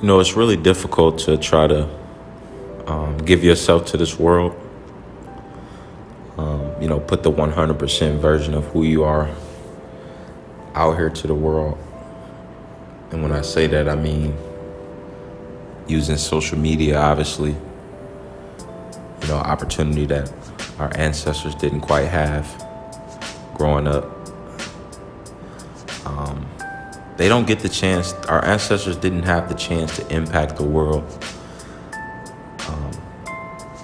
It's really difficult to try to give yourself to this world. Put the 100% version of who you are out here to the world. And when I say that, I mean using social media, obviously, opportunity that our ancestors didn't quite have growing up. They don't get the chance, our ancestors didn't have the chance to impact the world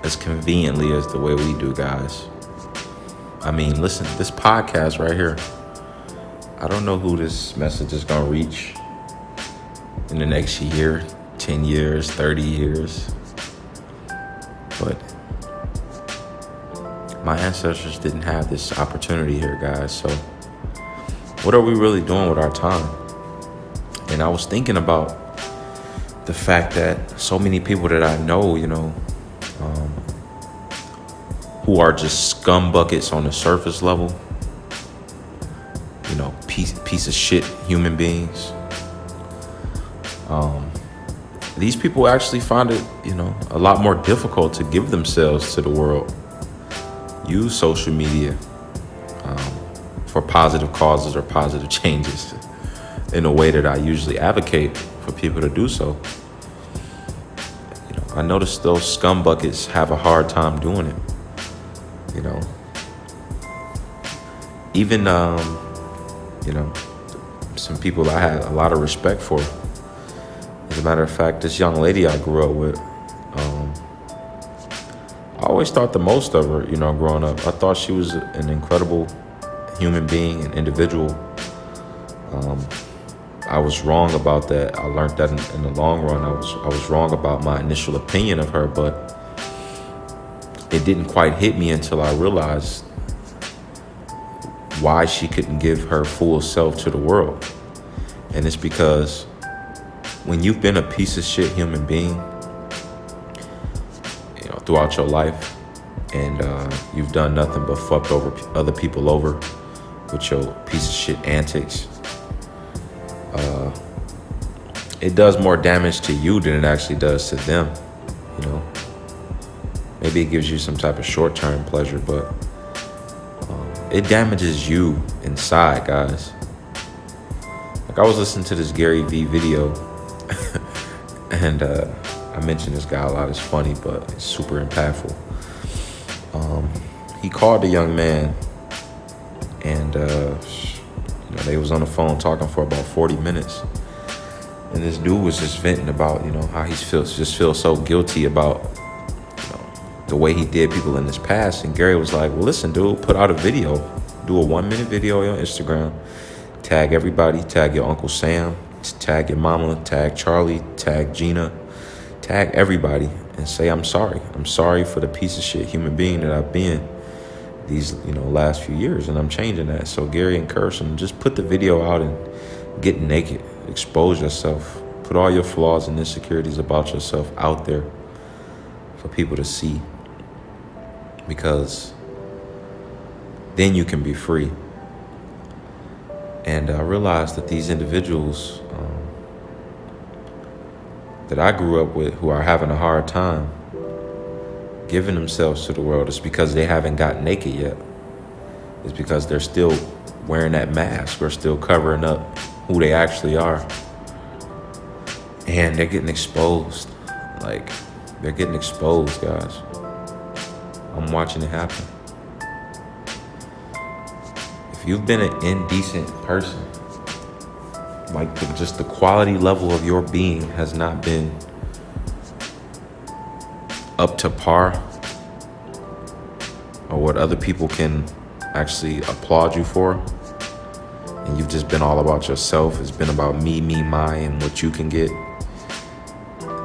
as conveniently as the way we do, guys. I mean, listen, this podcast right here, I don't know who this message is going to reach in the next year, 10 years, 30 years. But my ancestors didn't have this opportunity here, guys. So what are we really doing with our time? And I was thinking about the fact that so many people that I know, who are just scum buckets on the surface level, piece of shit human beings. These people actually find it, a lot more difficult to give themselves to the world. Use social media for positive causes or positive changes in a way that I usually advocate for people to do so. I notice those scum buckets have a hard time doing it. Even some people I had a lot of respect for. As a matter of fact, this young lady I grew up with, I always thought the most of her, growing up. I thought she was an incredible human being, an individual. I was wrong about that. I learned that in the long run. I was wrong about my initial opinion of her, but it didn't quite hit me until I realized why she couldn't give her full self to the world. And it's because when you've been a piece of shit human being, throughout your life, and you've done nothing but fucked over other people over with your piece of shit antics, it does more damage to you than it actually does to them. Maybe it gives you some type of short-term pleasure, but it damages you inside, guys. Like, I was listening to this Gary Vee video, and I mentioned this guy a lot. It's funny, but it's super impactful. He called the young man, and they was on the phone talking for about 40 minutes. And this dude was just venting about, how he feels so guilty about, the way he did people in his past. And Gary was like, well, listen, dude, put out a video. Do a 1-minute video on Instagram. Tag everybody. Tag your Uncle Sam. Tag your mama. Tag Charlie. Tag Gina. Tag everybody and say, I'm sorry. I'm sorry for the piece of shit human being that I've been these, last few years. And I'm changing that. So Gary encouraged him, just put the video out and get naked. Expose yourself. Put all your flaws and insecurities about yourself out there for people to see. Because then you can be free. And I realized that these individuals that I grew up with who are having a hard time giving themselves to the world is because they haven't got naked yet. It's because they're still wearing that mask or still covering up who they actually are. And they're getting exposed. Like, they're getting exposed, guys. I'm watching it happen. If you've been an indecent person, like just the quality level of your being has not been up to par, or what other people can actually applaud you for, and you've just been all about yourself, it's been about me, my, and what you can get,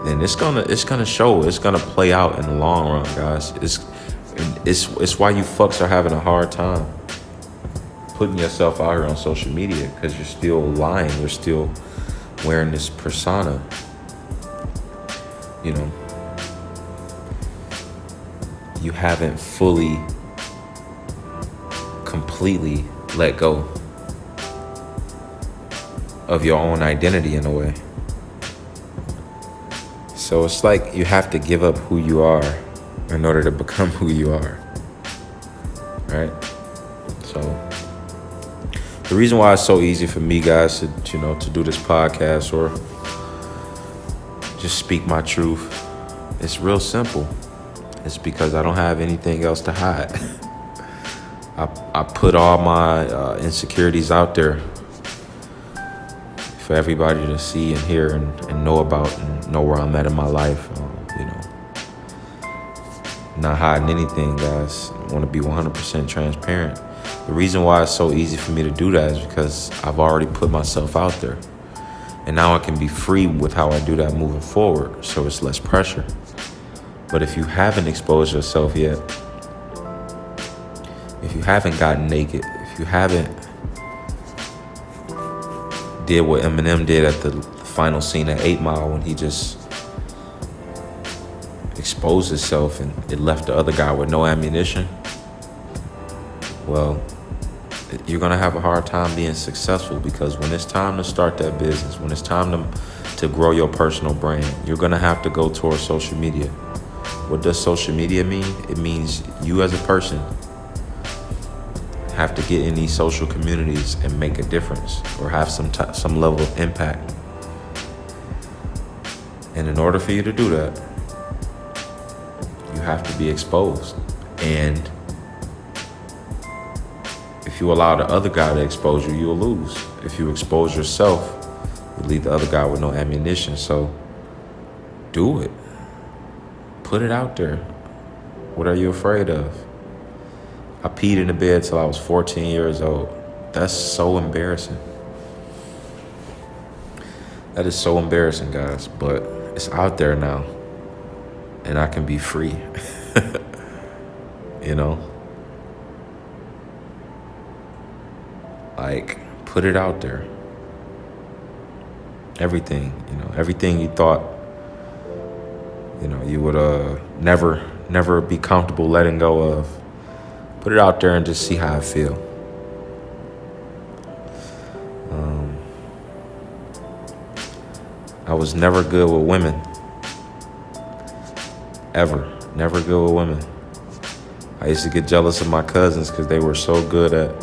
then it's gonna show. It's gonna play out in the long run, guys. It's why you fucks are having a hard time putting yourself out here on social media, because you're still lying. You're still wearing this persona. You haven't fully, completely let go of your own identity in a way. So it's like you have to give up who you are in order to become who you are, right? So the reason why it's so easy for me, guys, to do this podcast or just speak my truth, it's real simple. It's because I don't have anything else to hide. I put all my insecurities out there for everybody to see and hear and know about and know where I'm at in my life. Not hiding anything, guys. I want to be 100% transparent. The reason why it's so easy for me to do that is because I've already put myself out there. And now I can be free with how I do that moving forward, so it's less pressure. But if you haven't exposed yourself yet, if you haven't gotten naked, if you haven't did what Eminem did at the final scene of 8 Mile when he just exposed himself and it left the other guy with no ammunition, well, you're going to have a hard time being successful, because when it's time to start that business, when it's time to grow your personal brand, you're going to have to go towards social media. What does social media mean? It means you as a person have to get in these social communities and make a difference or have some level of impact. And in order for you to do that, you have to be exposed. And if you allow the other guy to expose you, you'll lose. If you expose yourself, you leave the other guy with no ammunition. So do it. Put it out there. What are you afraid of? I peed in the bed till I was 14 years old. That's so embarrassing. That is so embarrassing, guys. But it's out there now. And I can be free. Like, put it out there. Everything, everything you thought, you would never be comfortable letting go of. Put it out there and just see how I feel. I was never good with women. Ever. Never good with women. I used to get jealous of my cousins because they were so good at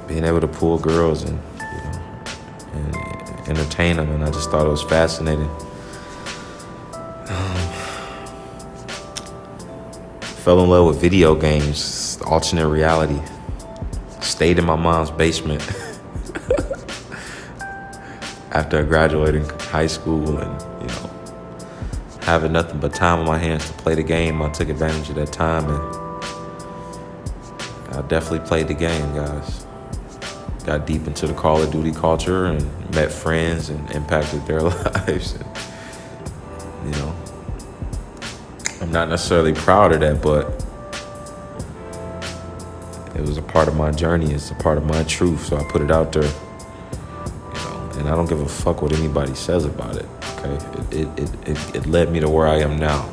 being able to pull girls and entertain them, and I just thought it was fascinating. Fell in love with video games, alternate reality. Stayed in my mom's basement after I graduated high school, and having nothing but time on my hands to play the game. I took advantage of that time, and I definitely played the game, guys. Got deep into the Call of Duty culture and met friends and impacted their lives. And, I'm not necessarily proud of that, but it was a part of my journey. It's a part of my truth, so I put it out there. And I don't give a fuck what anybody says about it. Okay, it led me to where I am now,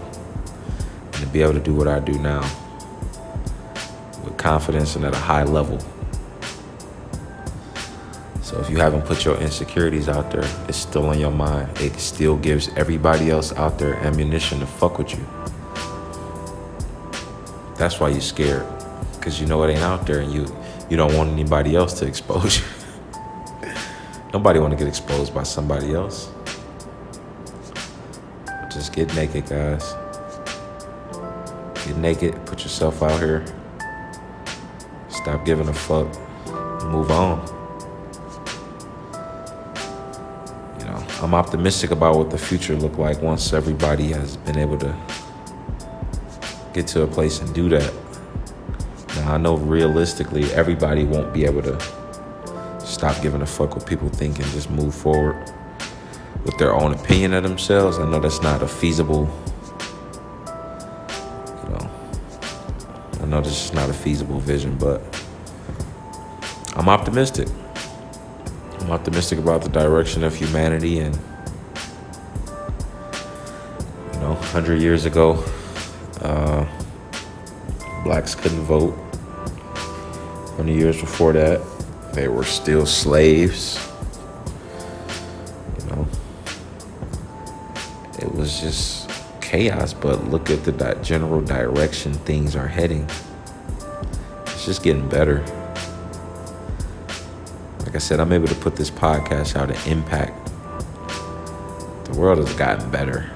and to be able to do what I do now with confidence and at a high level. So if you haven't put your insecurities out there, it's still in your mind. It still gives everybody else out there ammunition to fuck with you. That's why you're scared, because it ain't out there, and you don't want anybody else to expose you. Nobody want to get exposed by somebody else. Just get naked, guys. Get naked, put yourself out here. Stop giving a fuck. Move on. I'm optimistic about what the future look like once everybody has been able to get to a place and do that. Now, I know realistically everybody won't be able to stop giving a fuck what people think and just move forward with their own opinion of themselves. I know that's not a feasible, I know this is not a feasible vision, but I'm optimistic. I'm optimistic about the direction of humanity, and 100 years ago, blacks couldn't vote. 20 years before that, they were still slaves. It was just chaos. But look at the general direction things are heading. It's just getting better. Like I said, I'm able to put this podcast out and impact. The world has gotten better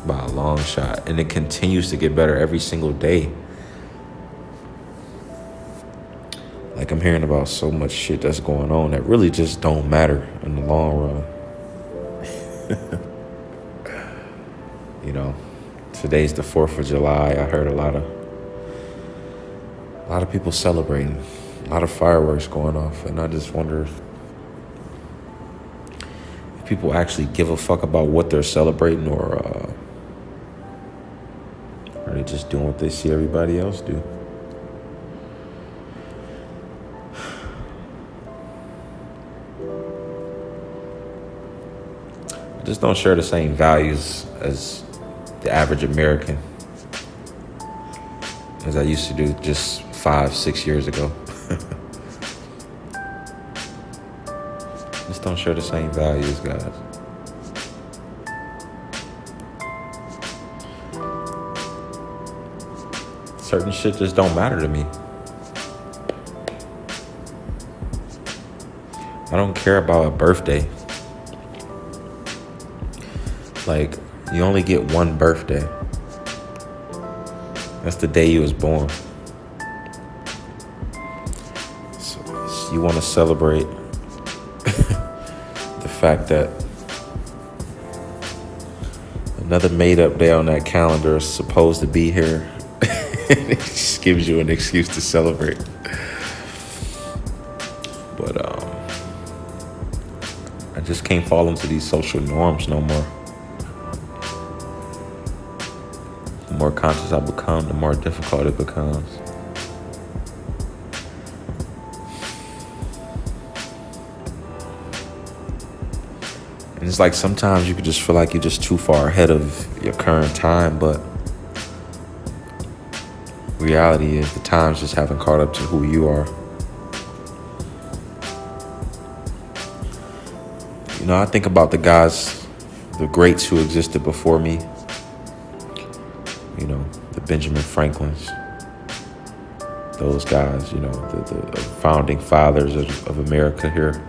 by a long shot, and it continues to get better every single day. Like, I'm hearing about so much shit that's going on that really just don't matter in the long run. You know, today's the 4th of July. I heard a lot of people celebrating, a lot of fireworks going off, and I just wonder if people actually give a fuck about what they're celebrating, or are they just doing what they see everybody else do? I just don't share the same values as the average American as I used to do just 5-6 years ago. Just don't share the same values, guys. Certain shit just don't matter to me. I don't care about a birthday. Like, you only get one birthday. That's the day you was born. So you want to celebrate the fact that another made-up day on that calendar is supposed to be here. It just gives you an excuse to celebrate. But I just can't fall into these social norms no more. The more conscious I become, the more difficult it becomes. And it's like sometimes you could just feel like you're just too far ahead of your current time, but reality is the times just haven't caught up to who you are. You know, I think about the guys, the greats who existed before me. You know, the Benjamin Franklins. Those guys, you know, the founding fathers of America here.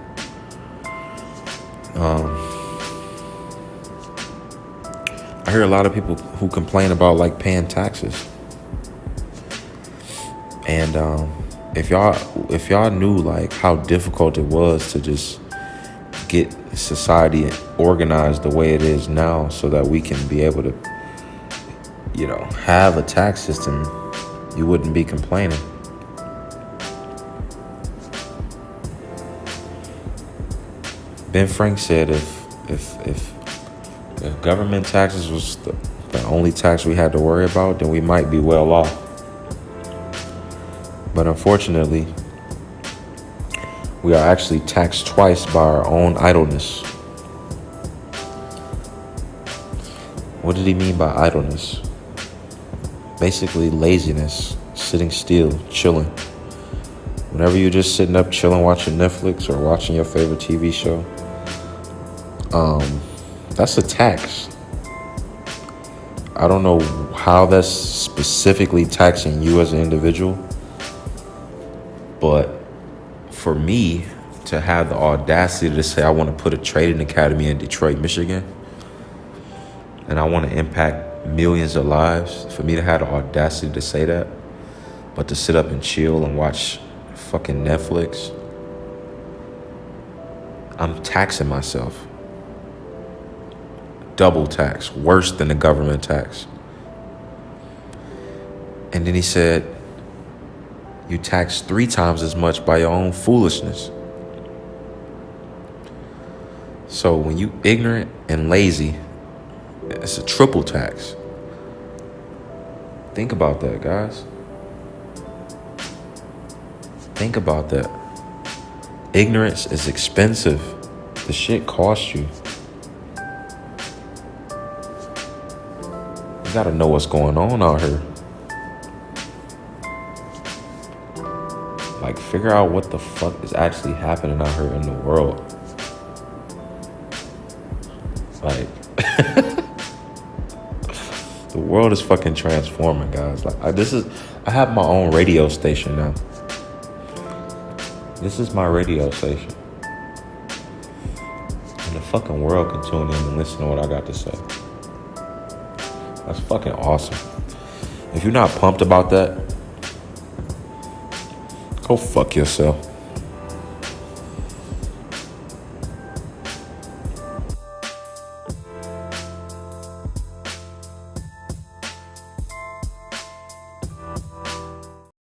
I hear a lot of people who complain about like paying taxes. And if y'all knew like how difficult it was to just get society organized the way it is now, so that we can be able to, you know, have a tax system, you wouldn't be complaining. Ben Frank said if government taxes was the only tax we had to worry about, then we might be well off. But unfortunately, we are actually taxed twice by our own idleness. What did he mean by idleness? Basically laziness, sitting still, chilling. Whenever you're just sitting up chilling, watching Netflix or watching your favorite TV show, that's a tax. I don't know how that's specifically taxing you as an individual, but for me to have the audacity to say I want to put a trading academy in Detroit, Michigan, and I want to impact millions of lives, for me to have the audacity to say that, but to sit up and chill and watch fucking Netflix, I'm taxing myself. Double tax, worse than the government tax. And then he said, you tax 3 times as much by your own foolishness. So when you ignorant and lazy, it's a triple tax. Think about that, guys. Think about that. Ignorance is expensive. The shit costs you. You gotta know what's going on out here. Like, figure out what the fuck is actually happening out here in the world. Like, world is fucking transforming, guys. Like I have my own radio station now. This is my radio station. And the fucking world can tune in and listen to what I got to say. That's fucking awesome. If you're not pumped about that, go fuck yourself.